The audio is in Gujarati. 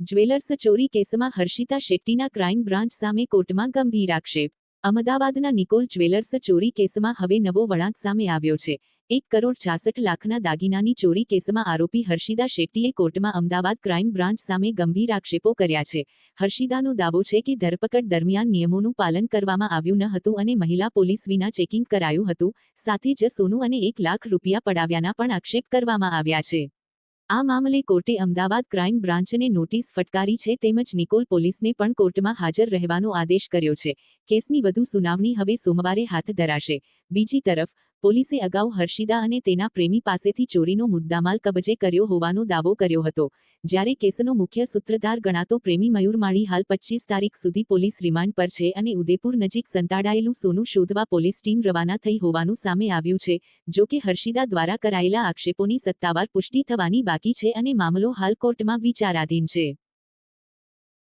જ્વેલર્સ ચોરી કેસમાં હર્ષિતા શેટ્ટીના ક્રાઇમ બ્રાન્ચ સામે કોર્ટમાં ગંભીર આક્ષેપ. અમદાવાદના નિકોલ જ્વેલર્સ ચોરી કેસમાં હવે નવો વળાંક સામે આવ્યો છે. 1,66,00,000ના દાગીનાની ચોરી કેસમાં આરોપી હર્ષિતા શેટ્ટીએ કોર્ટમાં અમદાવાદ ક્રાઇમ બ્રાન્ચ સામે ગંભીર આક્ષેપો કર્યા છે. હર્ષિતાનો દાવો છે કે ધરપકડ દરમિયાન નિયમોનું પાલન કરવામાં આવ્યું ન હતું અને મહિલા પોલીસ વિના ચેકિંગ કરાયું હતું. સાથે જ સોનું અને 1 લાખ રૂપિયા પડાવ્યાના પણ આક્ષેપ કરવામાં આવ્યા છે. આ મામલે કોર્ટે અમદાવાદ ક્રાઇમ બ્રાન્ચને નોટિસ ફટકારી છે તેમજ નિકોલ પોલીસને પણ કોર્ટમાં હાજર રહેવાનો આદેશ કર્યો છે. કેસની વધુ સુનાવણી હવે સોમવારે હાથ ધરાશે. બીજી તરફ, પોલીસે અગાઉ હર્ષિતા અને તેના પ્રેમી પાસેથી ચોરીનો મુદ્દામાલ કબજે કર્યો હોવાનો દાવો કર્યો હતો. જ્યારે કેસનો મુખ્ય સૂત્રધાર ગણાતો પ્રેમી મયુર માળી હાલ 25 તારીખ સુધી પોલીસ રિમાન્ડ પર છે અને ઉદેપુર નજીક સંતાડાયેલું સોનું શોધવા પોલીસ ટીમ રવાના થઈ હોવાનું સામે આવ્યું છે. જો કે હર્ષિતા દ્વારા કરાયેલા આક્ષેપોની સત્તાવાર પુષ્ટિ થવાની બાકી છે અને મામલો હાલ કોર્ટમાં વિચારાધીન છે.